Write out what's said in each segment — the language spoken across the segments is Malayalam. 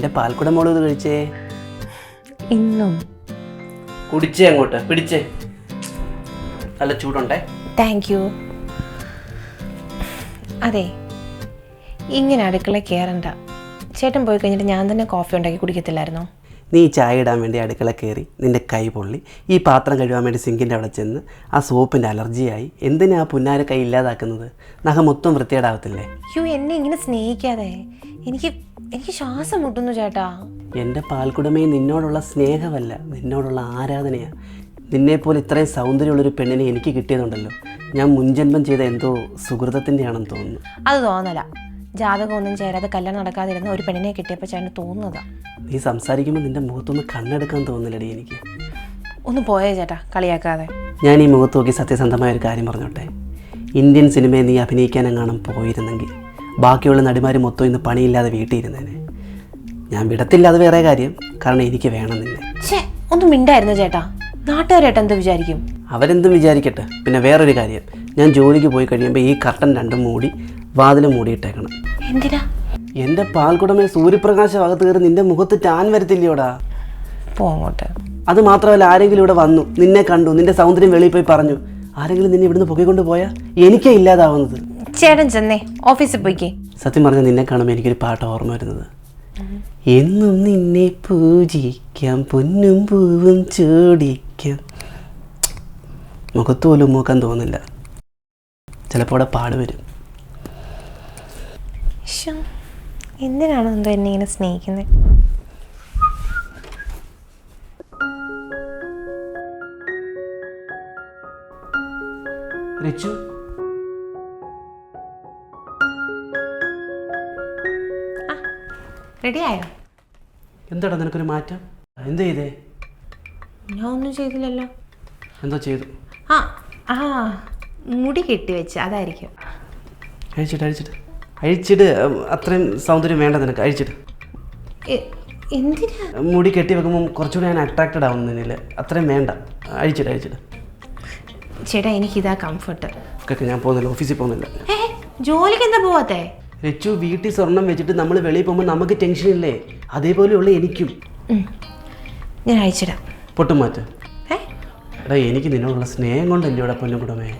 എൻ്റെ പാൽക്കുട മോള് ഇത് കഴിച്ചേ. ഇന്നും കുടിച്ചേ, അങ്ങോട്ട് പിടിച്ചേ. നല്ല ചൂടുണ്ടേ. Thank you. അതെ, ഇങ്ങനെ അടുക്കള കയറണ്ട. ചേട്ടൻ പോയി കഴിഞ്ഞിട്ട് ഞാൻ തന്നെ കോഫി ഉണ്ടാക്കി കുടിക്കത്തില്ലായിരുന്നോ? നീ ചായ ഇടാൻ വേണ്ടി അടുക്കള കയറി, നിൻ്റെ കൈ പൊള്ളി, ഈ പാത്രം കഴുകാൻ വേണ്ടി സിങ്കിൻ്റെ അവിടെ ചെന്ന് ആ സോപ്പിൻ്റെ അലർജിയായി. എന്തിനാ ആ പുന്നാര കൈ ഇല്ലാതാക്കുന്നത്? നഖം മൊത്തം വൃത്തികേടാവത്തില്ലേ? യു, എന്നെ ഇങ്ങനെ സ്നേഹിക്കാതെ. എനിക്ക് ശ്വാസം മുട്ടുന്നു ചേട്ടാ. എൻ്റെ പാൽക്കുടമേ, നിന്നോടുള്ള സ്നേഹമല്ല, നിന്നോടുള്ള ആരാധനയാണ്. നിന്നെപ്പോലെ ഇത്രയും സൗന്ദര്യമുള്ളൊരു പെണ്ണിനെ എനിക്ക് കിട്ടിയതുണ്ടല്ലോ, ഞാൻ മുൻജന്മം ചെയ്ത എന്തോ സുഹൃതത്തിൻ്റെ ആണെന്ന് തോന്നുന്നു. അത് തോന്നല. ജാതകം ഒന്നും ചേരാതെ കല്യാണം നടക്കാതിരുന്ന ഒരു പെണ്ണിനെ കിട്ടിയപ്പോൾ ചേട്ടന് തോന്നുന്നതാ. നീ സംസാരിക്കുമ്പോൾ നിൻ്റെ മുഖത്തൊന്ന് കണ്ണെടുക്കാൻ തോന്നില്ലടി എനിക്ക്. ഒന്ന് പോയേ ചേട്ടാ, കളിയാക്കാതെ. ഞാൻ ഈ മുഖത്ത് നോക്കി സത്യസന്ധമായ ഒരു കാര്യം പറഞ്ഞോട്ടെ. ഇന്ത്യൻ സിനിമയെ നീ അഭിനയിക്കാനെങ്ങാനും പോയിരുന്നെങ്കിൽ ബാക്കിയുള്ള നടിമാർ മൊത്തം ഇന്ന് പണിയില്ലാതെ വീട്ടിലിരുന്നേനെ. ഞാൻ വിടത്തില്ല, അത് വേറെ കാര്യം. കാരണം എനിക്ക് വേണം നിന്നെ. ഒന്നും മിണ്ടായിരുന്നു ചേട്ടാ. നാട്ടുകാരേട്ട എന്ത് വിചാരിക്കും? അവരെന്തും വിചാരിക്കട്ടെ. പിന്നെ വേറൊരു കാര്യം, ഞാൻ ജോലിക്ക് പോയി കഴിയുമ്പോൾ ഈ കർട്ടൻ രണ്ടും മൂടി വാതിലും മൂടിയിട്ടേക്കണം. എന്തിനാ? എൻ്റെ പാൽക്കുടമേ, സൂര്യപ്രകാശം അകത്ത് കയറി നിന്റെ മുഖത്ത് ടാൻ വരത്തില്ലയോടാ. പോങ്ങോട്ട്. അത് മാത്രമല്ല, ആരെങ്കിലും ഇവിടെ വന്നു, നിന്നെ കണ്ടു, നിന്റെ സൗന്ദര്യം വെളിയിൽ പോയി പറഞ്ഞു, ആരെങ്കിലും നിന്നെ ഇവിടുന്ന് പൊക്കിക്കൊണ്ട് പോയാൽ എനിക്കാ ഇല്ലാതാവുന്നത്. ചേട്ടൻ ചെന്നേ ഓഫീസിൽ പോയിക്കേ. സത്യം പറഞ്ഞാൽ നിന്നെ കാണുമ്പോൾ എനിക്കൊരു പാട്ട് ഓർമ്മ വരുന്നത്. എന്നും നിന്നെ പൂജിക്കാം, പൊന്നും പൂവും ചൂടിക്കാം. മുഖത്ത് പോലും നോക്കാൻ തോന്നില്ല. ചിലപ്പോൾ അവിടെ പാട് വരും. എന്തിനാണോ എന്തോ എന്നെ ഇങ്ങനെ സ്നേഹിക്കുന്നത്? റിച്ചു, റെഡി ആയോ? എന്താടാ നിനക്കൊരു മാറ്റം? എന്ത് ചെയ്തേ? ഞാൻ ഒന്നും ചെയ്തില്ലല്ലോ. എന്തോ ചെയ്തു? ആ മുടി കെട്ടിവെച്ച്, അതായിരിക്കും. അഴിച്ചിട്ട് അത്രയും സൗന്ദര്യം വേണ്ട നിനക്ക്. അഴിച്ചിട്ട്. എന്തിനാ? മുടി കെട്ടി വെക്കുമ്പോൾ കുറച്ചുകൂടി ഞാൻ അട്രാക്റ്റഡ് ആവുന്നതിൽ അത്രയും വേണ്ട. അഴിച്ചിട്ട്. ചേട്ടാ, എനിക്കിതാ കംഫർട്ട്. ഒക്കെ ഞാൻ പോകുന്നില്ല, ഓഫീസിൽ പോകുന്നില്ല. ജോലിക്ക് എന്താ പോവാത്തെ? റിച്ചു, വീട്ടിൽ സ്വർണം വെച്ചിട്ട് നമ്മൾ വെളിയിൽ പോകുമ്പോൾ നമുക്ക് ടെൻഷൻ ഇല്ലേ? അതേപോലെയുള്ള എനിക്കും. ഞാൻ അയച്ചിടാം. പൊട്ടും മാറ്റ്. എടാ, എനിക്ക് നിന്നോടുള്ള സ്നേഹം കൊണ്ട് എൻ്റെ ഇവിടെ പൊന്നും കുടമേ.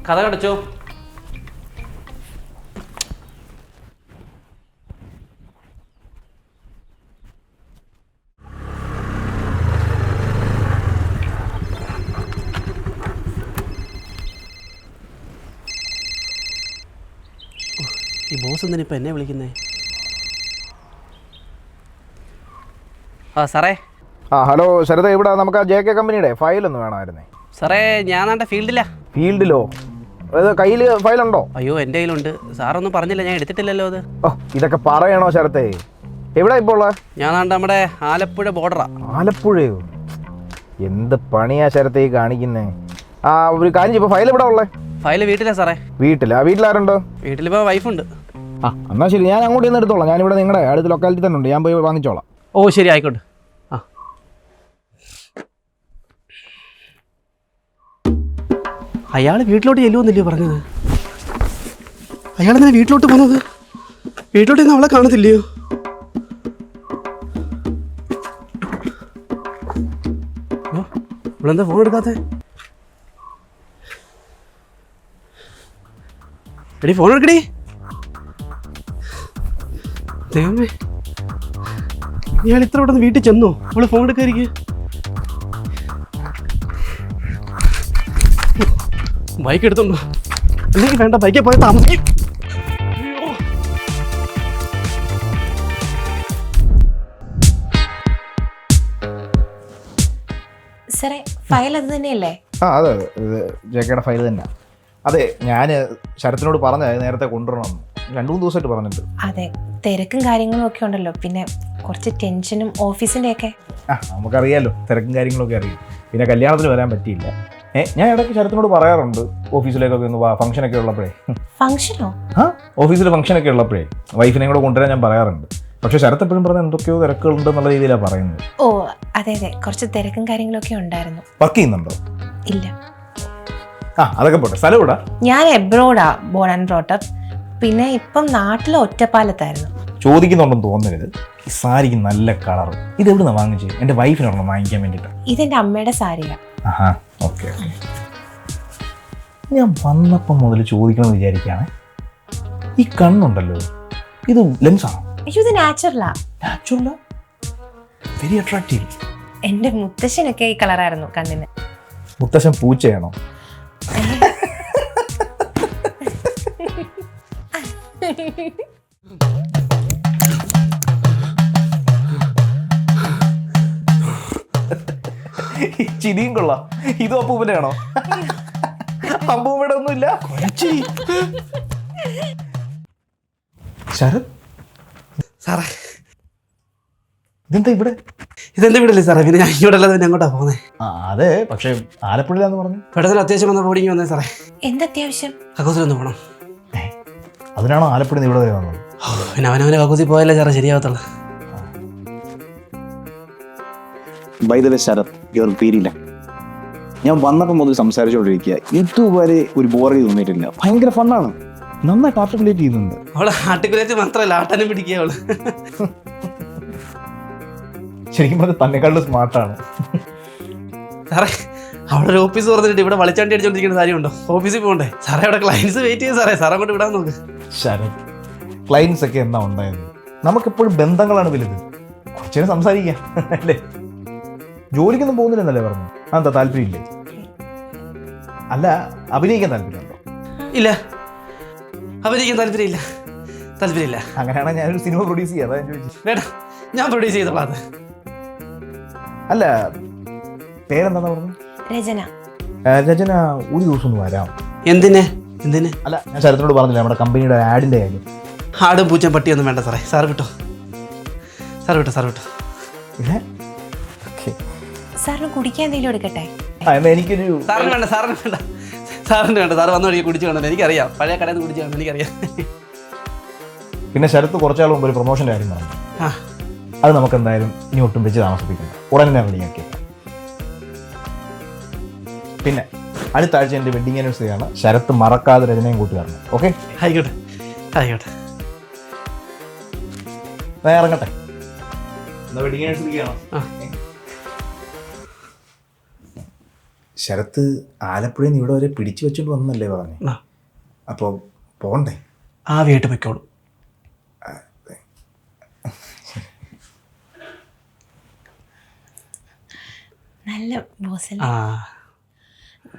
കഥ കടച്ചോ. ഈ ബോസ് എന്തിനാ ഇപ്പം എന്നെ വിളിക്കുന്നേ? സാറേ. ഹലോ ശരത, ഇവിടെ നമുക്ക് ആ JK കമ്പനിയുടെ ഫയലൊന്ന് വേണമായിരുന്നേ. സാറേ, ഞാൻ ഫീൽഡിലാ. ഫീൽഡിലോ? അത് കയ്യിൽ ഫയലുണ്ടോ? അയ്യോ, എൻ്റെ കയ്യിലുണ്ട്. സാറൊന്നും പറഞ്ഞില്ല, ഞാൻ എടുത്തിട്ടില്ലല്ലോ അത്. ഇതൊക്കെ പറയണോ ശരത്തെ? എവിടെ ഇപ്പോൾ ഉള്ളത്? ഞാൻ നമ്മുടെ ആലപ്പുഴ ബോർഡറാ. ആലപ്പുഴയോ? എന്ത് പണിയാ ശരത്തെ ഈ കാണിക്കുന്നേ? ഒരു കാര്യം, ഇപ്പോൾ ഫയൽ എവിടെ ഉള്ളത്? ഫയൽ വീട്ടിലാ സാറേ. വീട്ടിലാരുണ്ടോ? വീട്ടിലിപ്പോൾ വൈഫുണ്ട്. എന്നാ ശരി, ഞാൻ അങ്ങോട്ട് നിന്ന് എടുത്തോളാം. ഞാനിവിടെ നിങ്ങളുടെ അടുത്ത ലൊക്കാലിറ്റി തന്നെ ഉണ്ട്, ഞാൻ പോയി വാങ്ങിച്ചോളാം. ഓ ശരി, ആയിക്കോട്ടെ. അയാൾ വീട്ടിലോട്ട് ചെല്ലുമെന്നില്ലയോ പറഞ്ഞത്? അയാളെങ്ങനെ വീട്ടിലോട്ട് പോകുന്നത്? വീട്ടിലോട്ട് ഇന്ന് അവളെ കാണത്തില്ലയോ? ഇവളെന്താ ഫോൺ എടുക്കാത്തെ? എടി, ഫോൺ എടുക്കടി. ദൈവമേ, ഇയാൾ ഇത്ര പെട്ടെന്ന് വീട്ടിൽ ചെന്നോ? അവള് ഫോൺ എടുക്കാതിരിക്കുക. ബൈക്ക് എടുത്തോണ്ടോ? അല്ലെങ്കിൽ വേണ്ട, ബൈക്കിൽ പോയി താമസിക്കും. സാറേ, ഫയൽ അത് തന്നെയല്ലേ? അതെ, JKയുടെ ഫയൽ തന്നെ. അതെ, ഞാൻ ശരത്തിനോട് പറഞ്ഞത് നേരത്തെ കൊണ്ടുവരണം. 2-3 ദിവസമായിട്ട് പറഞ്ഞിട്ട്. അതെ, തിരക്കും കാര്യങ്ങളും ഒക്കെ ഉണ്ടല്ലോ, പിന്നെ കുറച്ച് ടെൻഷനും ഓഫീസിൻ്റെ ഒക്കെ. നമുക്കറിയാലോ, തിരക്കും കാര്യങ്ങളൊക്കെ അറിയാം. പിന്നെ കല്യാണത്തിന് വരാൻ പറ്റിയില്ല. ഞാൻ ഇടയ്ക്ക് ശരത്തിനോട് പറയാറുണ്ട്, ഓഫീസിലേക്കൊക്കെ ഒന്ന് ഫംഗ്ഷനൊക്കെ ഉള്ളപ്പോഴേ. ഫംഗ്ഷനോ? ഓഫീസിൽ ഫംഗ്ഷനൊക്കെ ഉള്ളപ്പോഴേ വൈഫിനെ കൂടെ കൊണ്ടുവരാൻ ഞാൻ പറയാറുണ്ട്. പക്ഷെ ശരത്ത് എപ്പോഴും പറഞ്ഞ എന്തൊക്കെയോ തിരക്കുകളുണ്ടെന്നുള്ള രീതിയിലാണ് പറയുന്നത്. ഓ അതെ, കുറച്ച് തിരക്കും കാര്യങ്ങളൊക്കെ ഉണ്ടായിരുന്നു. വർക്ക് ചെയ്യുന്നുണ്ടോ? ഇല്ല. ആ അതൊക്കെ പോട്ടെ, സ്ഥലം ഇവിടാ? ഞാൻ എബ്രോഡാ ബോൺ ആൻഡ് ബ്രോട്ടപ്പ്. പിന്നെ ഇപ്പം നാട്ടിൽ ഒറ്റപ്പാലത്തായിരുന്നു. ചോദിക്കുന്നുണ്ടെന്ന് തോന്നരുത്, ഈ സാരിക്ക് നല്ല കളർ. ഇത് എവിടുന്നാ വാങ്ങിച്ചത്? എൻ്റെ വൈഫിനൊരെണ്ണം വാങ്ങിക്കാൻ വേണ്ടിയിട്ട്. ഇതെൻ്റെ അമ്മയുടെ സാരിയാണ്. ആഹാ, ഓക്കെ. ഞാൻ വന്നപ്പം മുതൽ ചോദിക്കണമെന്ന് വിചാരിക്കുകയാണ്, ഈ കണ്ണുണ്ടല്ലോ, ഇത് ലെൻസാണോ? അയ്യോ, ഇത് നാച്ചുറലാ. നാച്ചുറലാ? Very attractive. എൻ്റെ മുത്തശ്ശനൊക്കെ ഈ കളറായിരുന്നു കണ്ണിന്. മുത്തശ്ശൻ പൂച്ചയാണോ? ചിരിയും കൊള്ളാം. ഇതും അപ്പൂപ്പൻ്റെ ആണോ? അപ്പൂപ്പയുടെ ഒന്നുമില്ല. ശരത് സാറേ, ഇതെന്താ ഇവിടെ? ഇതെൻ്റെ വീടല്ലേ സാറേ, പിന്നെ ഞാൻ ഇങ്ങോട്ടല്ലാതെ പിന്നെ അങ്ങോട്ടാ പോകുന്നത്. ആ അതെ, പക്ഷെ ആലപ്പുഴയിലാന്ന് പറഞ്ഞു. പെട്ടെന്ന് അത്യാവശ്യം വന്ന ബോഡിങ് വന്നേ സാറേ. എന്തത്യാവശ്യം? കക്കൂസിലൊന്ന് പോകണം. അതിനാണോ ആലപ്പുഴ ഇവിടെ വരെ വന്നത്? പിന്നെ അവനവൻ്റെ കക്കൂസിൽ പോയാലേ സാറേ ശരിയാവത്തുള്ളൂ. By the way Sharath, your പേരില്ല. ഞാൻ വന്നപ്പോൾ മുതൽ സംസാരിച്ചുകൊണ്ടിരിക്കുക, ഇതുവരെ ഒരു ബോറടി തോന്നിയിട്ടില്ല. ഭയങ്കര ഫണ്ണാണ്, നന്നായിട്ട് ആർട്ടിക്കുലേറ്റ് ചെയ്യുന്നുണ്ട്. അവള് ആർട്ടിക്കുലേറ്റ് മാത്രമല്ല, ആട്ടാനും പിടിക്കുക അവള്. ശരിക്കും പറഞ്ഞാൽ തന്നെക്കാളും സ്മാർട്ടാണ്. സാറേ, അവിടെ ഒരു ഓഫീസ് പറഞ്ഞിട്ട് ഇവിടെ വളിച്ചാണ്ടി അടിച്ചോണ്ടിരിക്കുന്ന കാര്യമുണ്ടോ? ഓഫീസിൽ പോകണ്ടേ സാറേ? അവിടെ ക്ലയൻസ് വെയിറ്റ് ചെയ്യും സാറേ, സാറെ കൊണ്ട് വിടാൻ നോക്ക്. ശരത്, ക്ലയൻസ് ഒക്കെ എന്താ ഉണ്ടായത്? നമുക്കെപ്പോഴും ബന്ധങ്ങളാണ് വലുത്. കുറച്ചേരം സംസാരിക്കാം അല്ലേ? ജോലിക്കൊന്നും പോകുന്നില്ലെന്നല്ലേ പറഞ്ഞു? അതെന്താ, താല്പര്യമില്ലേ? അല്ല, അഭിനയിക്കാൻ താല്പര്യമുണ്ടോ? ഇല്ല, അഭിനയിക്കാൻ താല്പര്യമില്ല. താല്പര്യമില്ല. അങ്ങനെയാണെങ്കിൽ ഞാനൊരു സിനിമ പ്രൊഡ്യൂസ് ചെയ്യാം, അതാ ഞാൻ ചോദിച്ചു. വേണ്ട, ഞാൻ പ്രൊഡ്യൂസ് ചെയ്തോളാം അത്. അല്ല, പേരെന്താന്ന് പറഞ്ഞു? രചന. രചന, ഒരു ദിവസം ഒന്ന് വരാം. എന്തിന്? എന്തിന്? അല്ല, ഞാൻ ശരത്തിനോട് പറഞ്ഞില്ല നമ്മുടെ കമ്പനിയുടെ ആഡിൻ്റെ കാര്യം. ആടും പൂച്ചയും പട്ടിയൊന്നും വേണ്ട സാറേ. സാറ് വിട്ടോ, സാറ് വിട്ടോ, സാറ് വിട്ടോ. സാറിന് കുടിക്കാൻ എന്തെങ്കിലും എടുക്കട്ടെ? എനിക്കൊരു സാറിന് വേണ്ട, സാറിന് വേണ്ട, സാറിന് വേണ്ട. സാറ് വന്നു വഴിക്ക് കുടിച്ച് കാണുന്നത് എനിക്കറിയാം. പഴയ കടയിൽ നിന്ന് കുടിച്ച് കാണുന്നത് എനിക്കറിയാം. പിന്നെ ശരത്ത് കുറച്ചാൾ മുമ്പ് ഒരു പ്രൊമോഷൻ്റെ കാര്യം പറഞ്ഞു. ആ, അത് നമുക്ക് എന്തായാലും ഇനി ഒട്ടും വെച്ച് താമസിപ്പിക്കണം, ഉടനെ തന്നെ റെഡിയാക്കിയേക്കാം. പിന്നെ അടുത്ത ആഴ്ച എൻ്റെ വെഡിങ് ആനിവേഴ്സറി ആണ്. ശരത്ത് മറക്കാതെ രചനയും കൂട്ടുകാരണം. ഓക്കെ, ആയിക്കോട്ടെ, ആയിക്കോട്ടെ. ഞാൻ ഇറങ്ങട്ടെ. വെഡിങ് ആനിവേഴ്സറി ആണോ? ശരത്ത് ആലപ്പുഴയിൽ നിന്ന് ഇവിടെ വരെ പിടിച്ചു വെച്ചോണ്ട് വന്നല്ലേ പറഞ്ഞു? അപ്പോൾ പോകണ്ടേ? ആ വീട്ടിൽ പൊയ്ക്കോളൂ. നല്ല ബോസല്ലേ. ആ,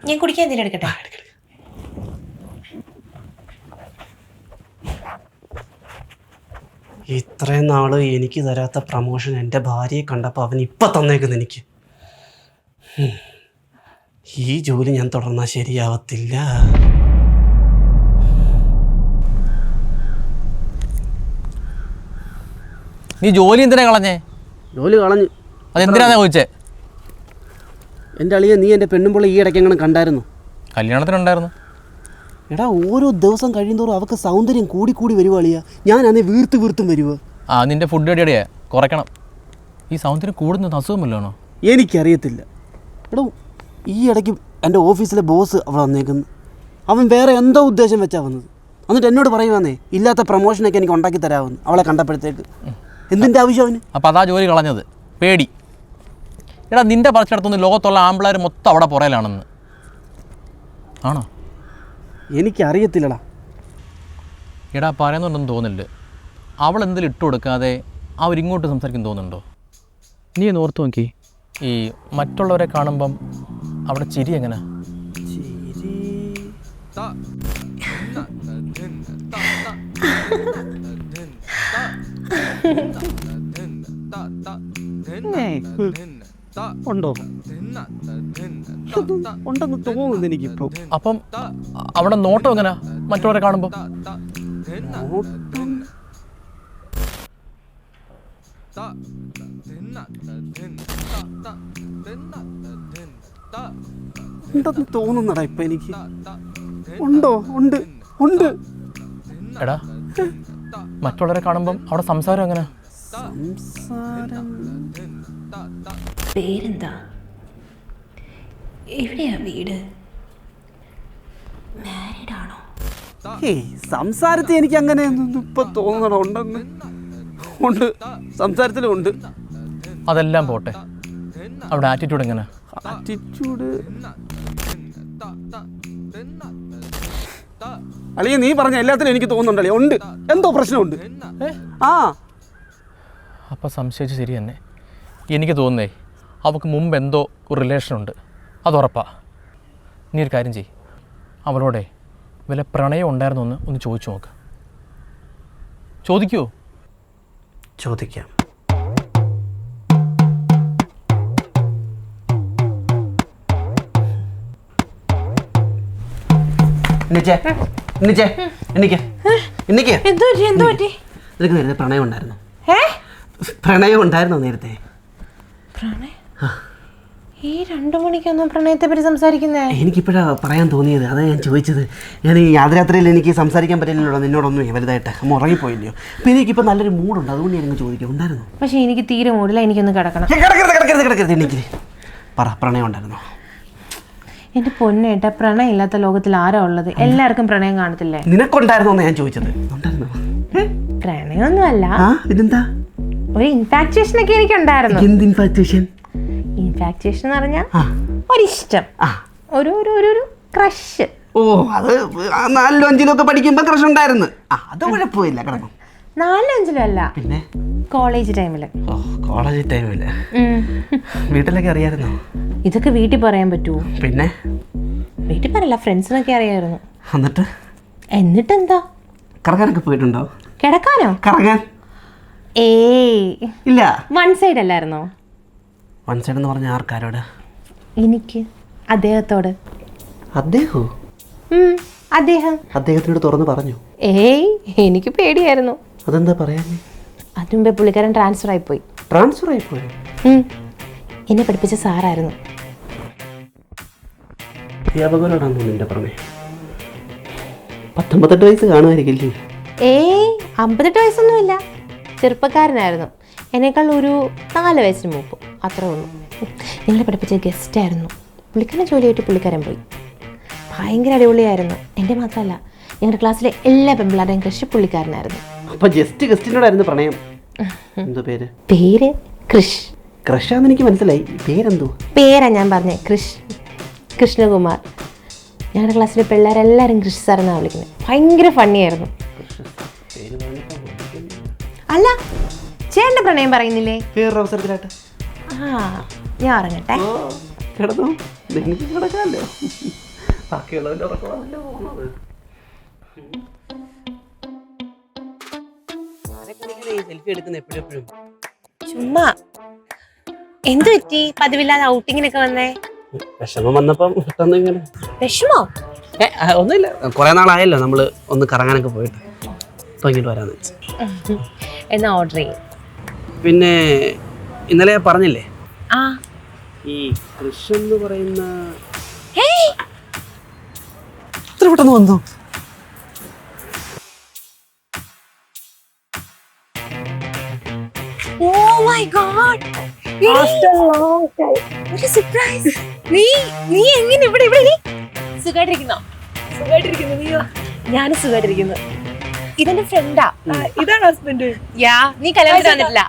ഞാൻ കുടിക്കാൻ എന്തെങ്കിലും എടുക്കട്ടെ? ഇത്രയും നാള് എനിക്ക് തരാത്ത പ്രമോഷൻ എൻ്റെ ഭാര്യയെ കണ്ടപ്പോൾ അവൻ ഇപ്പം തന്നേക്കുന്നു എനിക്ക്. ഈ ജോലി ഞാൻ തുടർന്നാൽ ശരിയാവത്തില്ല. നീ ജോലി എന്തിനാ കളഞ്ഞേ? ജോലി കളഞ്ഞു. അതെന്തിനാ ചോദിച്ചേ? എൻ്റെ അളിയെ, നീ എൻ്റെ പെണ്ണുമ്പോൾ ഈ ഇടയ്ക്ക് എങ്ങനെ കണ്ടായിരുന്നു? കല്യാണത്തിനുണ്ടായിരുന്നു. എടാ, ഓരോ ദിവസം കഴിയുന്തോറും അവൾക്ക് സൗന്ദര്യം കൂടി കൂടി വരുവ അളിയ. ഞാനന്ന് വീർത്തും വരുവ. ആ, നിന്റെ ഫുഡ് അടിയടിയേ കുറയ്ക്കണം. ഈ സൗന്ദര്യം കൂടുന്നത് അസുഖമല്ലാണോ? എനിക്കറിയത്തില്ല. എടാ, ഈ ഇടയ്ക്ക് എൻ്റെ ഓഫീസിലെ ബോസ് അവിടെ വന്നേക്കുന്നു. അവൻ വേറെ എന്തോ ഉദ്ദേശം വെച്ചാൽ വന്നത്. എന്നിട്ട് എന്നോട് പറയുവാന്നേ, ഇല്ലാത്ത പ്രൊമോഷനൊക്കെ എനിക്ക് ഉണ്ടാക്കി തരാമെന്ന് അവളെ കണ്ടപ്പോഴത്തേക്ക്. എന്തിൻ്റെ ആവശ്യം അവന്? അപ്പോൾ അതാ ജോലി കളഞ്ഞത്, പേടി. എടാ, നിന്റെ പറിച്ചെടുത്തൊന്ന് ലോകത്തുള്ള ആമ്പിളാർ മൊത്തം അവിടെ പുറയിലാണെന്ന്. ആണോ? എനിക്കറിയത്തില്ലടാ. എടാ, പറയുന്നുണ്ടെന്ന് തോന്നില്ല. അവൾ എന്തെങ്കിലും ഇട്ട് കൊടുക്കാതെ അവരിങ്ങോട്ട് സംസാരിക്കും തോന്നുന്നുണ്ടോ? നീ ഒന്ന് ഓർത്ത് നോക്കി. ഈ മറ്റുള്ളവരെ കാണുമ്പം അവിടെ ചിരി എങ്ങനെ? ഉണ്ടോ? ഉണ്ടെന്ന് തോന്നുന്നു എനിക്കിപ്പോ. അപ്പം അവിടെ നോട്ടം എങ്ങനെ മറ്റുള്ളവരെ കാണുമ്പോൾ? ഉണ്ടെന്ന് തോന്നുന്നടാ ഇപ്പൊ എനിക്ക്. ഉണ്ടോ? ഉണ്ട്, ഉണ്ട്. എടാ, മറ്റുള്ളവരെ കാണുമ്പം അവിടെ സംസാരം എങ്ങനെ? സംസാരം പേരെന്താ? എവിടെയാ വീട്? മാരീഡ് ആണോ? ഏയ് സംസാരത്തിൽ എനിക്ക് അങ്ങനെ ഇപ്പൊ തോന്നണം ഉണ്ടെന്ന്. ഉണ്ട്, സംസാരത്തിലും ഉണ്ട്. അതെല്ലാം പോട്ടെ, അവിടെ ആറ്റിറ്റ്യൂഡ് എങ്ങനെ? ആറ്റിറ്റ്യൂഡ് അല്ലെങ്കിൽ നീ പറഞ്ഞ എല്ലാത്തിനും എനിക്ക് തോന്നുന്നുണ്ടല്ലേ, ഉണ്ട്, എന്തോ പ്രശ്നമുണ്ട്. ആ അപ്പോൾ സംശയിച്ച് ശരി തന്നെ. എനിക്ക് തോന്നുന്നേ അവൾക്ക് മുമ്പ് എന്തോ ഒരു റിലേഷനുണ്ട്, അതുറപ്പാ. നീ ഒരു കാര്യം ചെയ്യ്, അവളോടെ വല്ല പ്രണയം ഉണ്ടായിരുന്നോ ഒന്ന് ചോദിച്ചു നോക്ക്. ചോദിക്കുമോ? ചോദിക്കാം. നിനക്ക് നേരത്തെ പ്രണയം ഉണ്ടായിരുന്നു? പ്രണയം ഉണ്ടായിരുന്നോ നേരത്തെ? പ്രണയം? ഈ 2 മണിക്കൊന്നും പ്രണയത്തെ പറ്റി സംസാരിക്കുന്നേ? എനിക്കിപ്പോഴാ പറയാൻ തോന്നിയത്, അതാ ഞാൻ ചോദിച്ചത്. ഞാൻ ഈ യാത്രാത്രയിൽ എനിക്ക് സംസാരിക്കാൻ പറ്റില്ലല്ലോ നിന്നോടൊന്നും വലുതായിട്ട്. അമ്മ ഉറങ്ങിപ്പോയില്ലയോ? അപ്പോൾ എനിക്കിപ്പോൾ നല്ലൊരു മൂഡുണ്ട്, അതുകൊണ്ട് ഞാൻ ചോദിക്കാം, ഉണ്ടായിരുന്നു? പക്ഷേ എനിക്ക് തീരെ മൂടില്ല, എനിക്കൊന്ന് കിടക്കണം. കിടക്കരുത് എനിക്ക് പറ, പ്രണയം ഉണ്ടായിരുന്നോ? എൻ്റെ പൊന്നേട്ട, പ്രണയം ഇല്ലാത്ത ലോകത്തിൽ ആരാ ഉള്ളത്? എല്ലാവർക്കും പ്രണയം കാണത്തില്ലേ? നിനക്കുണ്ടായിരുന്നോ ഞാൻ ചോദിച്ചത്? ഉണ്ടായിരുന്നോ? പ്രണയമൊന്നുമല്ല, പിന്നെന്താ? ഒരു ഇൻഫാക്ച്വേഷൻ ഒക്കെ എനിക്കുണ്ടായിരുന്നു. എന്ത് ഇൻഫാക്ച്വേഷൻ? ഇൻഫാക്ച്വേഷൻ എന്ന് പറഞ്ഞാൽ ഒരിഷ്ടം, ഒരു ക്രഷ്. ഓ, അത് 4-ലും 5-ലും ഒക്കെ പഠിക്കുമ്പോൾ ക്രഷ് ഉണ്ടായിരുന്നു. അത് കുഴപ്പമില്ല, കിടന്നു. 4-ലും 5-ലും അല്ല, പിന്നെ കോളേജ് ടൈമിൽ. ഓ, കോളേജ് ടൈമിൽ വീട്ടിലൊക്കെ അറിയായിരുന്നോ? ഇതൊക്കെ വീട്ടിൽ പറയാൻ പറ്റുമോ? പിന്നെ വീട്ടിൽ പറയല്ല, ഫ്രണ്ട്സിനൊക്കെ അറിയായിരുന്നു. എന്നിട്ടെന്താ? കറങ്ങാനൊക്കെ പോയിട്ടുണ്ടോ? കിടക്കാനോ? കറങ്ങാൻ? ഇല്ല. വൺ സൈഡ് അല്ലായിരുന്നോ? വൺ സൈഡ് എന്ന് പറഞ്ഞ ആർക്കാരോട്? എനിക്ക് അദ്ദേഹത്തോട്. അദ്ദേഹം? അദ്ദേഹത്തിനോട് തുറന്ന് പറഞ്ഞു? എനിക്ക് പേടിയായിരുന്നു. അതെന്താ പറയാൻ? അതിനു മുമ്പേ പുള്ളിക്കാരൻ ട്രാൻസ്ഫർ ആയിപ്പോയി. ട്രാൻസ്ഫർ ആയിപ്പോയി? എന്നെ പഠിപ്പിച്ച സാറായിരുന്നു. അധ്യാപകനോടാണെന്ന് നിന്റെ പറഞ്ഞേ? 19 വയസ്സ് കാണുമായിരിക്കില്ലേ? 58 വയസ്സൊന്നുമില്ല, ചെറുപ്പക്കാരനായിരുന്നു. എന്നേക്കാൾ ഒരു 4 വയസ്സിന് മൂപ്പ്, അത്രേ ഉള്ളൂ. ഞങ്ങളെ പഠിപ്പിച്ച ഗസ്റ്റായിരുന്നു. പുള്ളിക്കാരൻ ജോലിയായിട്ട് പുള്ളിക്കാരൻ പോയി. ഭയങ്കര അടിപൊളിയായിരുന്നു. എൻ്റെ മാത്രമല്ല, ഞങ്ങളുടെ ക്ലാസ്സിലെ എല്ലാ പെൺപിള്ളേരുടെയും ക്രഷ് പുള്ളിക്കാരനായിരുന്നു. അപ്പോൾ ഗസ്റ്റിനോടായിരുന്നു പ്രണയം. എന്തോ പേര്? പേര് കൃഷ്. ക്രഷാന്ന് എനിക്ക് മനസ്സിലായി, പേരെന്തോ? പേരാ ഞാൻ പറഞ്ഞേ, കൃഷ്ണകുമാർ. ഞങ്ങളുടെ ക്ലാസ്സിലെ പിള്ളേരെല്ലാവരും കൃഷി സാറെന്നാണ് വിളിക്കുന്നത്. ഭയങ്കര ഫണ്ണിയായിരുന്നു. അല്ല, ചേട്ടൻ്റെ പ്രണയം പറയുന്നില്ലേ? വേറൊരു അവസരത്തിലായിട്ട്. ഞാൻ ഇറങ്ങട്ടെ. കിടന്നു, നിങ്ങൾക്ക് കിടക്കാമല്ലോ. ബാക്കിയുള്ളവൻ്റെ ഉറക്കമാണല്ലോ പോകുന്നത്. സെൽഫി എടുക്കുന്ന എപ്പോഴും ചുമ്മാ. എന്ത് പറ്റി പതിവില്ലാതെ ഔട്ടിങ്ങിനൊക്കെ വന്നേ? വിഷമം വന്നപ്പം പെട്ടെന്ന് ഇങ്ങനെ. വിഷമോ? ഒന്നുമില്ല, കുറെ നാളായല്ലോ നമ്മൾ ഒന്ന് കറങ്ങാനൊക്കെ പോയിട്ട്. ഇങ്ങോട്ട് വരാന്ന് വെച്ചു. എന്നാ ഓർഡർ ചെയ്യും. പിന്നെ ഇന്നലെ പറഞ്ഞില്ലേ ഈ കൃഷി എന്ന് പറയുന്ന ഇത്ര പെട്ടെന്ന് വന്നു? Oh my god! After a long time. What a surprise! നീ എങ്ങനെ ഇവിടെ സുഖമായിട്ടിരിക്കുന്നോ? സുഖമായിട്ടിരിക്കുന്നു. നീയോ? ഞാനും സുഖമായിട്ടിരിക്കുന്നു. ഇതെന്റെ ഫ്രണ്ടാ. ഇതാണ് ഹസ്ബൻഡ്. യാ, നീ കല്യാണം വന്നിട്ടില്ല.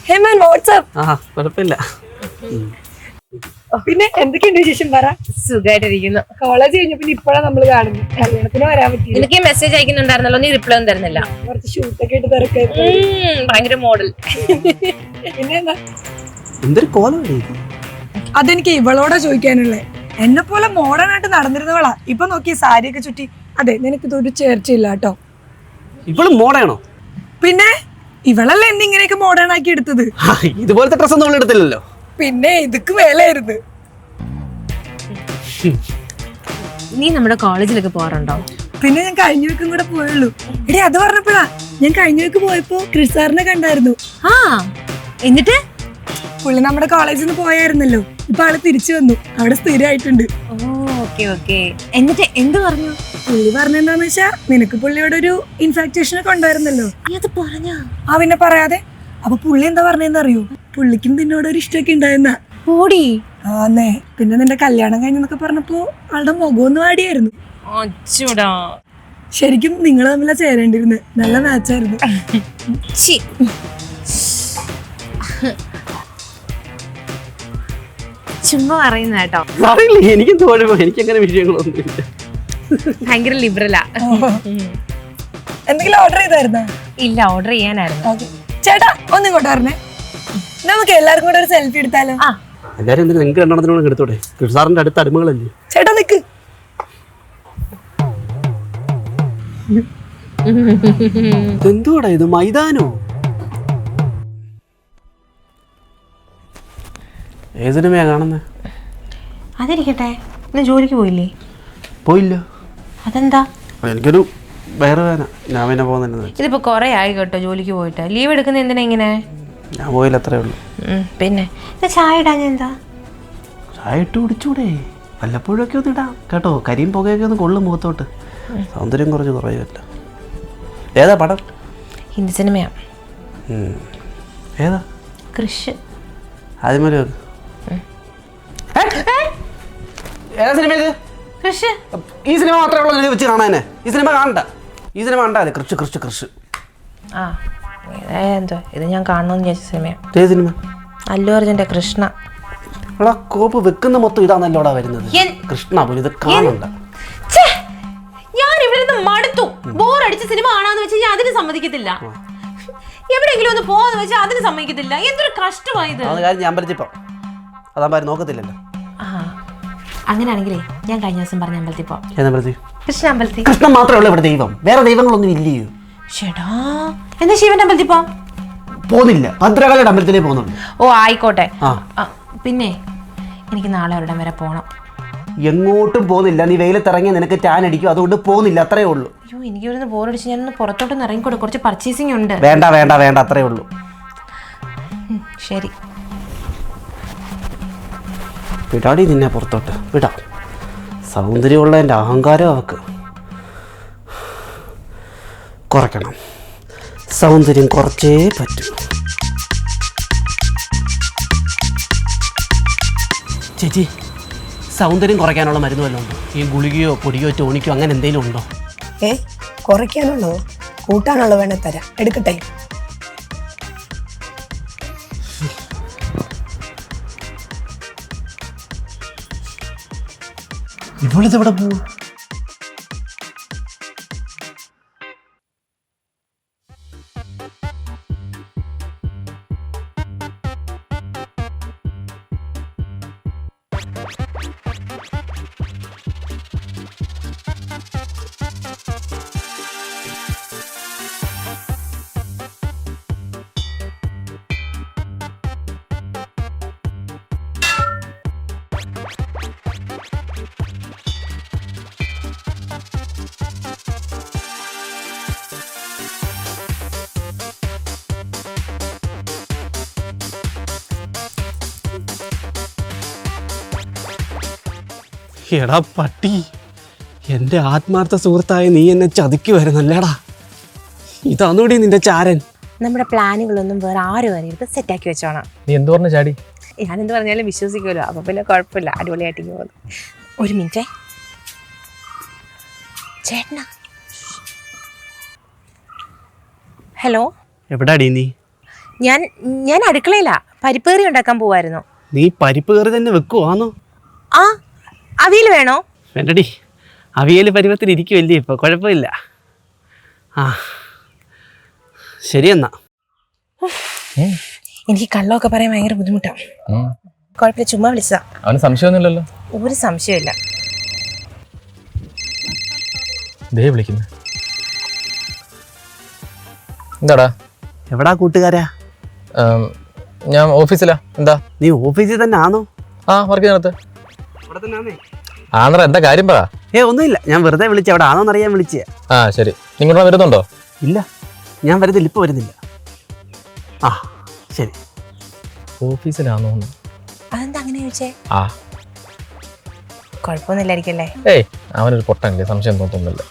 ഹേ മാൻ, വാട്സ്ആപ്പ്. കുഴപ്പമില്ല. പിന്നെ എന്തൊക്കെയുണ്ട് വിശേഷം? പറ. സുഖമായിട്ടിരിക്കുന്നു. കോളേജ് കഴിഞ്ഞ പിന്നെ ഇപ്പോഴാണ് നമ്മൾ കാണുന്നത്. കല്യാണത്തിന് വരാൻ പറ്റില്ല. എനിക്ക് മെസ്സേജ് അയക്കുന്നുണ്ടായിരുന്നല്ലോ, നീ റിപ്ലൈ ഒന്നും തരുന്നില്ല. കുറച്ച് ഷൂട്ടൊക്കെ ആയിട്ട് തിരക്കായിരുന്നു. ഭയങ്കര മോഡൽ. പിന്നെ എന്താ? എന്തൊരു കോലം. അതെനിക്ക് ഇവളോടാ ചോദിക്കാനുള്ളേ. എന്നെ പോലെ മോഡേൺ ആയിട്ട് നടന്നിരുന്നവളാ. ഇപ്പൊ നോക്കി സാരിയൊക്കെ ചുറ്റി. അതെ, നിനക്ക് ഇതൊരു ചേർച്ചയില്ല കേട്ടോ. ഇവള് മോഡേണോ? പിന്നെ ഇവളല്ലേ എന്നെ ഇങ്ങനെയൊക്കെ മോഡേൺ ആക്കി എടുത്തത്. ഇതുപോലത്തെ ഡ്രസ് ഒന്നും എടുത്തില്ലല്ലോ. പിന്നെ ഇതൊക്കെ വേലായിരുന്നു. നീ നമ്മുടെ കോളേജിലൊക്കെ പോകാറുണ്ടോ? പിന്നെ ഞാൻ കഴിഞ്ഞ വീക്കും കൂടെ പോയുള്ളൂ. എടേ, അത് പറഞ്ഞപ്പോഴാ ഞാൻ കഴിഞ്ഞ വീക്ക് പോയപ്പോ ക്രിസ് സാറിനെ കണ്ടായിരുന്നു. എന്നിട്ട് പുള്ളി നമ്മുടെ കോളേജിൽ നിന്ന് പോയായിരുന്നല്ലോ. ഇപ്പൊ ആള് തിരിച്ചു വന്നു, അവിടെ സ്ഥിരമായിട്ടുണ്ട്. എന്നിട്ട് എന്ത് പറഞ്ഞു? പുള്ളി പറഞ്ഞെന്താന്ന് വെച്ചാ, നിനക്ക് പുള്ളിയോട് ഒരു ഇൻഫാക്ച്വേഷൻ ഒക്കെ ഉണ്ടായിരുന്നല്ലോ. പിന്നെ പറയാതെ. അപ്പൊ പുള്ളി എന്താ പറഞ്ഞെന്ന് അറിയോ? പുള്ളിക്കും നിന്നോട് ഒരു ഇഷ്ടമൊക്കെ ഉണ്ടായിരുന്ന. ഓടി ആന്നേ, പിന്നെ നിന്റെ കല്യാണം കഴിഞ്ഞെന്നൊക്കെ പറഞ്ഞപ്പോ ആളുടെ മുഖമൊന്നും ആടിയായിരുന്നു. അച്ചൂടാ. ശരിക്കും നിങ്ങൾ തമ്മിലാ ചേരേണ്ടിരുന്നത്. നല്ല മാച്ചായിരുന്നു. ചുമ്മാ പറയുന്ന കേട്ടോ, അറിയില്ല, എനിക്കും തോന്നുമ്പോ എനിക്കങ്ങനെ വിഷയങ്ങളൊന്നും ഇല്ല. ഭയങ്കര ലിബറലാ. എന്തെങ്കിലും ഓർഡർ ചെയ്തായിരുന്നോ? ഇല്ല, ഓർഡർ ചെയ്യാനായിരുന്നു. ഓക്കെ ചേട്ടാ, ഒന്നിങ്ങോട്ട് പറഞ്ഞേ. നമുക്ക് എല്ലാവർക്കും കൂടെ ഒരു സെൽഫി എടുത്താലോ? എല്ലാരും എന്തിനാ നിങ്ങൾക്ക് രണ്ടെണ്ണത്തിനോട് എടുത്തോടെ? കൃഷ്ണസാറിന്റെ അടുത്ത അടിമകളല്ലേ. ചേട്ടാ നിക്ക്. എന്തുവാടാ ഇത്, മൈതാനോ? ഏത് സിനിമയാ കാണുന്നത്? അതിരിക്കട്ടെ, ഇന്ന് ജോലിക്ക് പോയില്ലേ? പോയില്ല. അതെന്താ? എനിക്കൊരു വേറെ വേന, ഞാൻ പിന്നെ പോകുന്നില്ല. ഇതിപ്പോ കൊറേ ആയി കേട്ടോ ജോലിക്ക് പോയിട്ട്. ലീവ് എടുക്കുന്ന എന്തിനാ ഇങ്ങനെ? ഞാൻ പോയില്ല, അത്രേ ഉള്ളൂ. പിന്നെ ചായ ഇടാൻ എന്താ? ചായ ഇട്ട് കുടിച്ചൂടെ? വല്ലപ്പോഴൊക്കെ ഒന്ന് ഇടാം കേട്ടോ. കരിയും പുകയൊക്കെ ഒന്ന് കൊള്ളും മുഖത്തോട്ട്, സൗന്ദര്യം കുറച്ച് കുറയുമല്ല. ഏതാ പടം? ഹിന്ദി സിനിമയാ. ഏതാ? കൃഷ്. ആദ്യമേ ഏതാ സിനിമ ഇത്? കൃഷ്. ഈ സിനിമ മാത്രമേ ഉള്ളൂ നിനക്ക് വെച്ച് കാണാനെ? ഈ സിനിമ കാണണ്ട, ഈ സിനിമ കണ്ടാലേ. കൃഷ് കൃഷ് കൃഷ്. ആ എന്തോ ഇത് ഞാൻ കാണണമെന്ന് വിചാരിച്ച സിനിമയാ. ഏത് സിനിമ? അല്ലു അർജുൻ്റെ കൃഷ്ണ. എടാ കോപ്പ് വെക്കുന്ന മൊത്തം ഇതാണല്ലോടാ വരുന്നത്. കൃഷ്ണ പോലും ഇത് കാണണ്ട. ഞാൻ ഇവിടെ നിന്ന് മടുത്തു. ബോറടിച്ച സിനിമ കാണാന്ന് വെച്ചാൽ ഞാൻ അതിന് സമ്മതിക്കത്തില്ല. എവിടെയെങ്കിലും ഒന്ന് പോവാന്ന് വെച്ചാൽ അതിന് സമ്മതിക്കത്തില്ല. എന്തൊരു കഷ്ടമായത്. കാര്യം ഞാൻ അമ്പലത്തിപ്പോ അതാകുമ്പോൾ നോക്കത്തില്ലല്ലോ. അങ്ങനെയാണെങ്കിലേ ഞാൻ കഴിഞ്ഞ ദിവസം പറഞ്ഞ അമ്പലത്തിൽ പോവാം. ഏതമ്പലത്തിൽ? കൃഷ്ണ അമ്പലത്തിൽ. കൃഷ്ണൻ മാത്രമേ ഉള്ളൂ ഇവിടെ ദൈവം, വേറെ ദൈവങ്ങളൊന്നും ഇല്ലയോ? ചേടാ, എന്നാ ശിവന്റെ അമ്പലത്തിൽ പോവാം. പോകുന്നില്ല, ഭദ്രകാളിയുടെ അമ്പലത്തിലേ പോകുന്നുള്ളൂ. ഓ ആയിക്കോട്ടെ. പിന്നെ എനിക്ക് നാളെ ഒരിടം വരെ പോണം. എങ്ങോട്ടും പോകുന്നില്ല. നീ വെയിലത്തിറങ്ങി നിനക്ക് ടാൻ അടിക്കും, അതുകൊണ്ട് പോകുന്നില്ല, അത്രേ ഉള്ളൂ. അയ്യോ, എനിക്ക് ഒരു ബോറടിച്ച് ഞാനൊന്ന് പുറത്തോട്ടൊന്ന് ഇറങ്ങിക്കൂടെ? കുറച്ച് പർച്ചേസിംഗ് ഉണ്ട്. വേണ്ട വേണ്ട വേണ്ട, അത്രേ ഉള്ളൂ. ശരി, വിടാടി നിന്നെ പുറത്തോട്ട് വിടാം. സൗന്ദര്യമുള്ളതിൻ്റെ അഹങ്കാരം അവക്ക് കുറയ്ക്കണം. സൗന്ദര്യം കുറച്ചേ പറ്റൂ. ചേച്ചി, സൗന്ദര്യം കുറയ്ക്കാനുള്ള മരുന്ന് വല്ലതും ഉണ്ടോ? ഈ ഗുളികയോ പൊടിയോ ടോണിക്കോ അങ്ങനെ എന്തെങ്കിലും ഉണ്ടോ? കുറയ്ക്കാനുള്ളതോ കൂട്ടാനുള്ളോ വേണേ തരാം, എടുക്കട്ടെ? ഇവളിതെവിടെ പോവും? എടാ പട്ടി, എൻ്റെ ആത്മാർത്ഥ സുഹൃത്തായ നീ എന്നെ ചതിക്കുവായിരുന്നല്ലേടാ. ഇതാന്നൂടി നിന്റെ ചാരൻ. നമ്മുടെ പ്ലാനുകളൊന്നും വേറെ ആരും അറിയരുത്, സെറ്റാക്കി വെച്ചോണം. നീ എന്ത് പറഞ്ഞ ചാടി? ഞാനെന്ത് പറഞ്ഞാലും വിശ്വസിക്കുമല്ലോ, അപ്പോൾ പിന്നെ കുഴപ്പമില്ല, അടിപൊളിയായിട്ട് പോകുന്നു. ഒരു മിനിറ്റേ ചേട്ടനാ. ഹലോ, എവിടാടി നീ? ഞാൻ അടുക്കളയിലാ, പരിപ്പ് കറി ഉണ്ടാക്കാൻ പോവായിരുന്നു. നീ പരിപ്പ് കറി തന്നെ വെക്കുവാന്നോ? ആ, അവിയൽ വേണോ? വേണ്ടടി, അവിയൽ പരുവത്തിൽ ഇരിക്കുമല്ലേ, ഇപ്പോൾ കുഴപ്പമില്ല. ആ ശരിയെന്നാ. എനിക്ക് കള്ളമൊക്കെ പറയാൻ ഭയങ്കര ബുദ്ധിമുട്ടാണ്. കുഴപ്പമില്ല, ചുമ്മാ വിളിച്ചതാ. അവന് സംശയമൊന്നുമില്ലല്ലോ? ഒരു സംശയമില്ല. ദേ വിളിക്കുന്നു. എന്താടാ? എവിടാ കൂട്ടുകാരാ? ഞാൻ ഓഫീസിലാ. എന്താ? നീ ഓഫീസിൽ തന്നെ ആണോ? ആ, വർക്ക് ചെയ്യുന്നത്. ഇവിടെ തന്നെ ആണേ. ആന്നറ, എന്താ കാര്യം പറ. ഒന്നുമില്ല, ഞാൻ വെറുതെ വിളിച്ച. അവിടെ ആണോന്നറിയാൻ വിളിച്ചേ. ആ ശരി, നിങ്ങളുടെ വരുന്നുണ്ടോ? ഇല്ല, ഞാൻ വരുന്നില്ല, ഇപ്പോൾ വരുന്നില്ല. ആ ശരി. ഓഫീസിലാണോ? അതെന്താ അങ്ങനെ ചോദിച്ചേ? ആ, കുഴപ്പമൊന്നുമില്ലായിരിക്കല്ലേ? ഏയ്, അവനൊരു പൊട്ടല്ലേ, സംശയം തോന്നുന്നില്ല.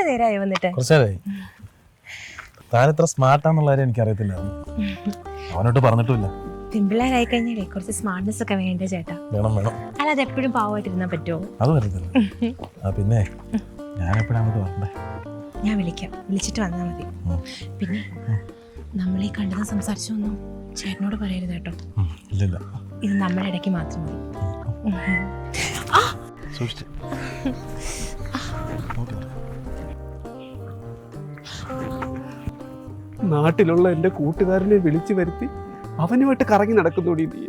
നേരമായി വന്നിട്ട്? കുറച്ചായി. താൻ ഇത്ര സ്മാർട്ടാന്നുള്ള കാര്യം എനിക്കറിയത്തില്ല. അവനോട്ട് പറഞ്ഞിട്ടില്ല. പെൺപിള്ളേരായി കഴിഞ്ഞാലേ കുറച്ച് സ്മാർട്ട്നെസ് ഒക്കെ വേണ്ടേ ചേട്ടാ? വേണം വേണം. അല്ലാതെ എപ്പോഴും പാവമായിട്ടിരുന്നാ പറ്റുമോ? അത് വരത്തില്ല. പിന്നെ ഞാൻ എപ്പോഴാണ് അങ്ങോട്ട് വരണ്ടേ? ഞാൻ വിളിക്കാം, വിളിച്ചിട്ട് വന്നാൽ മതി. പിന്നെ നമ്മളീ കണ്ടതും സംസാരിച്ചൊന്നും ചേട്ടനോട് പറയരുത് കേട്ടോ. ഇല്ലില്ല, ഇത് നമ്മുടെ ഇടയ്ക്ക് മാത്രം മതി. സൂക്ഷിച്ച്. നാട്ടിലുള്ള എൻ്റെ കൂട്ടുകാരനെ വിളിച്ചു വരുത്തി അവനുമായിട്ട് കറങ്ങി നടക്കുന്നോടി നീ.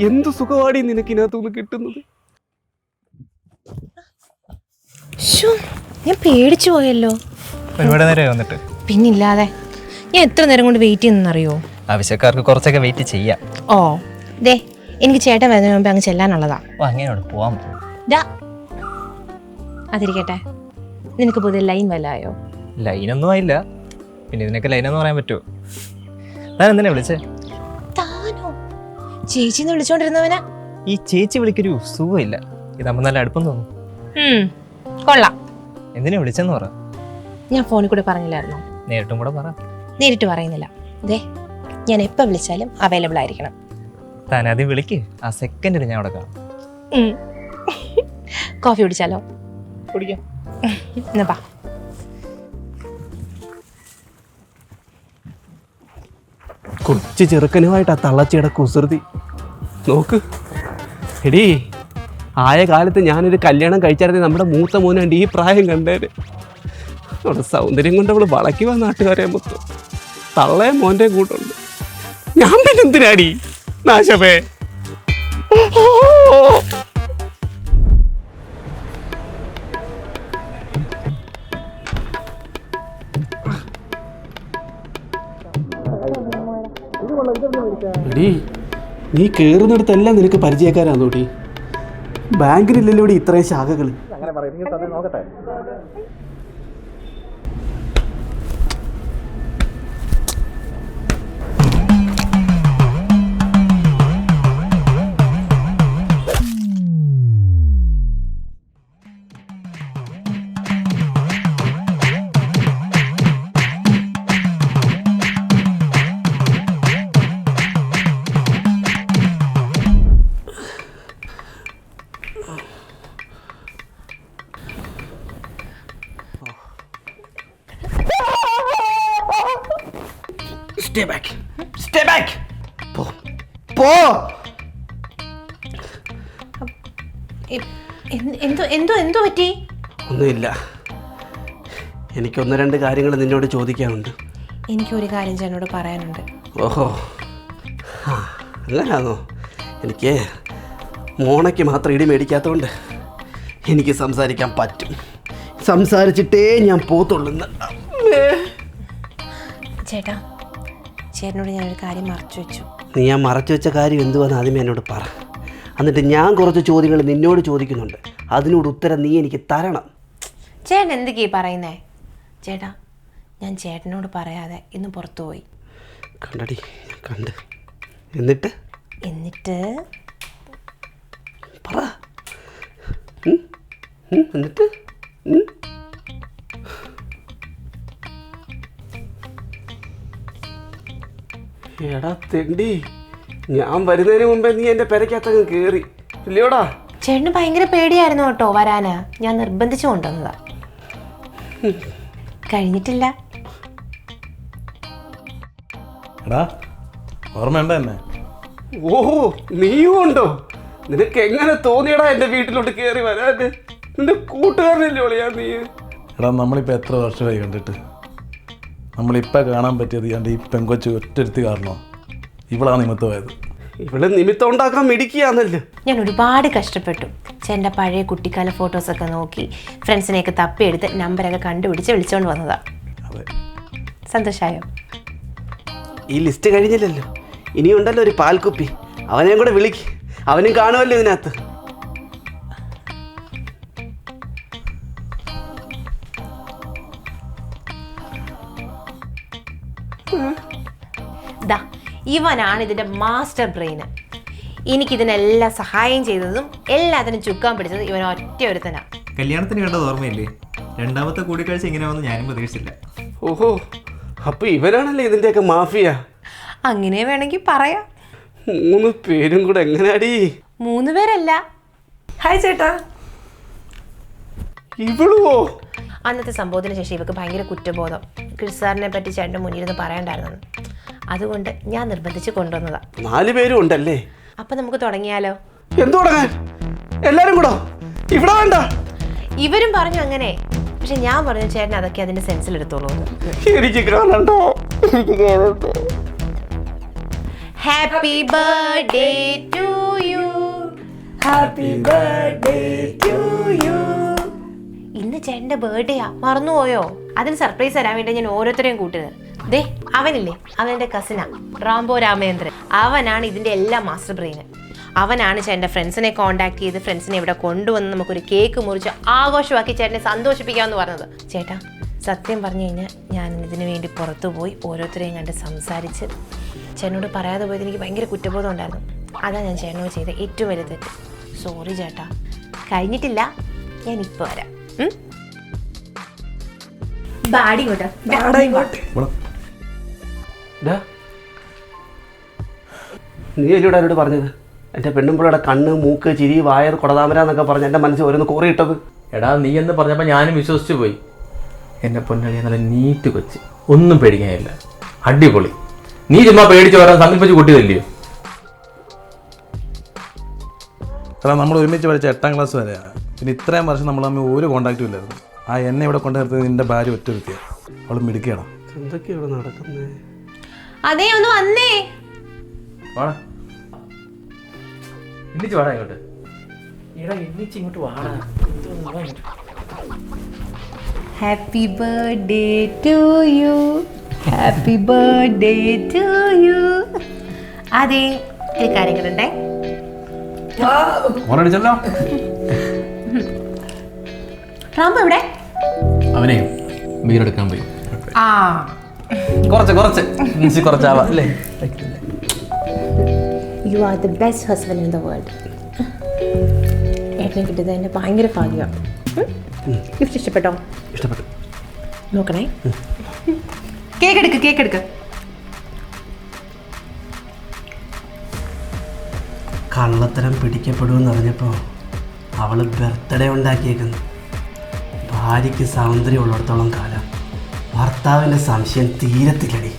എന്ത് സുഖമാടി നിനക്ക് ഇതിനകത്തുനിന്ന് കിട്ടുന്നത്? ഞാൻ പേടിച്ചു പോയല്ലോ. ഒരുപാട് നേരമായി വന്നിട്ട്. പിന്നില്ലാതെ ഞാൻ എത്ര നേരം കൊണ്ട് വെയിറ്റ് ചെയ്യുന്നറിയോ? ആവശ്യക്കാർക്ക് കുറച്ചൊക്കെ വെയിറ്റ് ചെയ്യാം. ഓ ദേ, എനിക്ക് ചേട്ടൻ വരുന്നതിന് മുമ്പ് അങ്ങ് ചെല്ലാനുള്ളതാ. ഓ അങ്ങനെയോട് പോവാൻ. അതിരിക്കട്ടെ, നിനക്ക് പുതിയ ലൈൻ വല്ലായോ? ലൈനൊന്നും ആയില്ല. പിന്നെ ഇതിനൊക്കെ ലൈനെന്ന് പറയാൻ പറ്റുമോ? ഞാൻ എന്തിനാ വിളിച്ചേ? താനോ? ചേച്ചിന്ന് വിളിച്ചോണ്ടിരുന്നവനാ? ഈ ചേച്ചി വിളിക്കൊരു സുഖമില്ല. ഇതാകുമ്പോൾ നല്ല അടുപ്പം തോന്നും. കൊള്ളാം. എന്തിനാ വിളിച്ചെന്ന് പറ. ഞാൻ ഫോണിൽ കൂടെ പറഞ്ഞില്ലായിരുന്നോ? നേരിട്ടും കൂടെ പറ. നേരിട്ട് പറയുന്നില്ല. ദേ, ഞാൻ എപ്പോൾ വിളിച്ചാലും അവൈലബിൾ ആയിരിക്കണം. താൻ ആദ്യം വിളിക്ക്, ആ സെക്കൻഡിൽ ഞാൻ അവിടെ കാണും. കോഫി കുടിച്ചാലോ? കുടിക്കാം. എന്നാ പാ. കൊച്ചു ചെറുക്കനുമായിട്ട് ആ തള്ളച്ചിയുടെ കുസൃതി നോക്ക്. എടീ, ആയ കാലത്ത് ഞാനൊരു കല്യാണം കഴിച്ചായിരുന്നെങ്കിൽ നമ്മുടെ മൂത്ത മോനുണ്ട് ഈ പ്രായം കണ്ടേര്. അവിടെ സൗന്ദര്യം കൊണ്ട് അവള് വളയ്ക്കുക നാട്ടുകാരെ മൊത്തം. തള്ളയും മോൻ്റെ കൂട്ടുണ്ട്. ഞാൻ പിന്നെ എന്തിനാടി നാശമേ? എടീ, നീ കയറുന്നിടത്തെല്ലാം നിനക്ക് പരിചയക്കാരാന്നോടി. ബാങ്കിലില്ലല്ലോ ഇവിടെ ഇത്രയും ശാഖകൾ. Stay back. Stay back. പോ. എന്തോ പറ്റി? ഒന്നുമില്ല. എനിക്കൊന്ന് രണ്ട് കാര്യങ്ങൾ നിന്നോട് ചോദിക്കാനുണ്ട്. എനിക്കൊരു കാര്യം ചേട്ടനോട് പറയാനുണ്ട്. ഓഹോ, ആ അങ്ങനാണോ? എനിക്ക് മോണയ്ക്ക് മാത്രം ഇടി മേടിക്കാത്തതുകൊണ്ട് എനിക്ക് സംസാരിക്കാൻ പറ്റും. സംസാരിച്ചിട്ടേ ഞാൻ പോത്തുള്ളൂ. ചേട്ടാ, ചേട്ടനോട് ഞാനൊരു കാര്യം മറച്ചു വെച്ചു. നീ ഞാൻ മറച്ചു വെച്ച കാര്യം എന്തുവാന്ന് ആദ്യമേ എന്നോട് പറ. എന്നിട്ട് ഞാൻ കുറച്ച് ചോദ്യങ്ങൾ നിന്നോട് ചോദിക്കുന്നുണ്ട്. അതിനോട് ഉത്തരം നീ എനിക്ക് തരണം. ചേട്ടൻ എന്തൊക്കെയാ പറയുന്നേ? ചേട്ടാ, ഞാൻ ചേട്ടനോട് പറയാതെ ഇന്ന് പുറത്തു പോയി. കണ്ടടി, കണ്ട്. എന്നിട്ട് പറ. എന്നിട്ട് എടാ തെണ്ടി, ഞാൻ വരുന്നതിന് മുമ്പേ നീ എൻ്റെ പെരക്കകത്തങ്ങ് കയറി ഇല്ലയോടാ? ചേട്ടന് ഭയങ്കര പേടിയായിരുന്നു കേട്ടോ വരാന്. ഞാൻ നിർബന്ധിച്ചു കൊണ്ടുവന്നതാ. കഴിഞ്ഞിട്ടില്ല. എടാ, ഓർമ്മയുണ്ടോ എന്നെ? ഓഹോ, നീയും ഉണ്ടോ? നിനക്ക് എങ്ങനെ തോന്നിയടാ എൻ്റെ വീട്ടിലോട്ട് കയറി വരാന്? നിന്റെ കൂട്ടുകാരനല്ലേ ഒളിയാ നീ? എടാ, നമ്മളിപ്പോൾ എത്ര വർഷമായി കണ്ടിട്ട്. നമ്മളിപ്പോൾ കാണാൻ പറ്റിയത് ഈ പെങ്കൊച്ച് ഒറ്റരുത്തി കാരണോ? ഇവളാ നിമിത്തമായത്. ഇവിടെ നിമിത്തം ഉണ്ടാക്കാൻ മിടിക്കുകയാണല്ലോ. ഞാൻ ഒരുപാട് കഷ്ടപ്പെട്ടു. ചേട്ടൻ്റെ പഴയ കുട്ടിക്കാല ഫോട്ടോസൊക്കെ നോക്കി ഫ്രണ്ട്സിനെയൊക്കെ തപ്പിയെടുത്ത് നമ്പരൊക്കെ കണ്ടുപിടിച്ച് വിളിച്ചുകൊണ്ട് വന്നതാ. അതെ, സന്തോഷമായോ? ഈ ലിസ്റ്റ് കഴിഞ്ഞില്ലല്ലോ, ഇനിയുണ്ടല്ലോ ഒരു പാൽക്കുപ്പി. അവനെയും കൂടെ വിളിക്ക്, അവനും കാണുമല്ലോ ഇതിനകത്ത്. ഇവനാണ് ഇതിൻ്റെ മാസ്റ്റർ ബ്രെയിന്. എനിക്കിതിനെല്ലാം സഹായം ചെയ്തതും എല്ലാത്തിനും ചുക്കാൻ പിടിച്ചതും ഇവൻ ഒറ്റ ഒരുത്തനാ. കല്യാണത്തിന് വേണ്ടത് ഓർമ്മയില്ലേ? രണ്ടാമത്തെ കൂടിക്കാഴ്ച ഇങ്ങനെയാണെന്ന് ഞാനും പ്രതീക്ഷിച്ചില്ല. ഓഹോ, അപ്പോൾ ഇവരാണല്ലേ ഇതിൻ്റെയൊക്കെ മാഫിയ? അങ്ങനെ വേണമെങ്കിൽ പറയാം. 3 പേരും കൂടെ എങ്ങനെയാടി? 3 പേരല്ല, ഹായ് ചേട്ടാ. ഇവളുവോ? അന്നത്തെ സംഭവത്തിന് ശേഷം ഇവർക്ക് ഭയങ്കര കുറ്റബോധം. ക്രിസാറിനെ പറ്റി ചേട്ടൻ്റെ മുന്നിൽ നിന്ന് പറയണ്ടായിരുന്നു. അതുകൊണ്ട് ഞാൻ നിർബന്ധിച്ച് കൊണ്ടുവന്നതാ. 4 പേരും ഉണ്ടല്ലേ? അപ്പം നമുക്ക് തുടങ്ങിയാലോ? എന്തു തുടങ്ങാൻ? എല്ലാരും കൂടോ? ഇവിടെ വേണ്ട. ഇവരും പറഞ്ഞു അങ്ങനെ. പക്ഷെ ഞാൻ പറഞ്ഞു ചേട്ടൻ അതൊക്കെ അതിന്റെ സെൻസിൽ എടുത്തോളൂ. എനിക്ക് കാണണ്ടോ? Happy birthday to you. Happy birthday to you. ഇന്ന് ചേട്ടന്റെ ബർത്ത്ഡേയാ, മറന്നുപോയോ? അതിന് സർപ്രൈസ് തരാൻ വേണ്ടി ഞാൻ ഓരോരുത്തരെയും കൂട്ടുന്നത്. ദേ അവനില്ലേ, അവൻ്റെ കസിനാ റാംബോ രാമേന്ദ്രൻ. അവനാണ് ഇതിന്റെ എല്ലാ മാസ്റ്റർ ബ്രെയിന്. അവനാണ് ചേട്ടൻ്റെ ഫ്രണ്ട്സിനെ കോൺടാക്ട് ചെയ്ത് ഫ്രണ്ട്സിനെ ഇവിടെ കൊണ്ടുവന്ന് നമുക്കൊരു കേക്ക് മുറിച്ച് ആഘോഷമാക്കി ചേട്ടനെ സന്തോഷിപ്പിക്കാമെന്ന് പറഞ്ഞത്. ചേട്ടാ, സത്യം പറഞ്ഞു കഴിഞ്ഞാൽ ഞാൻ ഇതിനു വേണ്ടി പുറത്തു പോയി ഓരോരുത്തരെയും കണ്ട് സംസാരിച്ച് ചേട്ടനോട് പറയാതെ പോയത് എനിക്ക് ഭയങ്കര കുറ്റബോധം ഉണ്ടായിരുന്നു. അതാണ് ഞാൻ ചേട്ടനോട് ചെയ്ത ഏറ്റവും വലിയ തെറ്റ്. സോറി ചേട്ടാ, കഴിഞ്ഞിട്ടില്ല, ഞാൻ ഇപ്പോൾ വരാം. ബാഡി ഇങ്ങോട്ട്. നീ എന്നോട് അവരോട് പറഞ്ഞത് എൻ്റെ പെണ്ണുമ്പിളയുടെ കണ്ണ്, മൂക്ക്, ചിരി, വായ, കൊടതാമര എന്നൊക്കെ പറഞ്ഞ് എൻ്റെ മനസ്സിൽ ഓരോന്ന് കോറിയിട്ടത്? എടാ നീ എന്ന് പറഞ്ഞപ്പോൾ ഞാനും വിശ്വസിച്ച് പോയി. എൻ്റെ പൊന്നളിയെ നല്ല നീറ്റ് കൊച്ച്, ഒന്നും പേടിക്കാനില്ല, അടിപൊളി. നീ ചുമ്മാ പേടിച്ച് വരാൻ സങ്കല്പിച്ച് കൂട്ടിയതല്ലയോ? കാരണം നമ്മൾ ഒരുമിച്ച് പഠിച്ച 8ാം ക്ലാസ് വരെയാണ്. പിന്നെ ഇത്രയും വർഷം നമ്മൾ തമ്മിൽ ഒരു കോൺടാക്റ്റും ഇല്ലായിരുന്നു. ആ എന്നെ ഇവിടെ കൊണ്ടു നിർത്തിയത് നിൻ്റെ ഭാര്യ ഒറ്റ വ്യക്തിയാണ്. അവൾ മിടുക്കിയാണ്. എന്തൊക്കെയാണ് നടക്കുന്നത്? അതേ ഒന്ന് വന്നേ. വാടാ, എണ്ണിച്ച് വാടാ ഇങ്ങോട്ട്. എടാ എണ്ണിച്ച് ഇങ്ങോട്ട് വാടാ. Happy birthday to you. Happy birthday to you. അതെ, ഒരു കാര്യം കിട്ടണ്ടേ? ഓണടിച്ചല്ലോ. റാംബോ എവിടെ? അവനെ ബീറെടുക്കാൻ പോയി. ആ, കുറച്ചാവാ അല്ലേ? You are the best husband in the world. ഏട്ടനെ കിട്ടിയത് എൻ്റെ ഭയങ്കര ഭാഗ്യമാണ്. ഗിഫ്റ്റ് ഇഷ്ടപ്പെട്ടോ? ഇഷ്ടപ്പെട്ടു. നോക്കണേ. കേക്ക് എടുക്ക്. കള്ളത്തരം പിടിക്കപ്പെടുമെന്ന് അറിഞ്ഞപ്പോൾ അവൾ ബർത്ത്ഡേ ഉണ്ടാക്കിയേക്കുന്നു. ഭാര്യയ്ക്ക് സൗന്ദര്യം ഉള്ളിടത്തോളം കാലം ഭർത്താവിൻ്റെ സംശയം തീരത്തില്ലടി.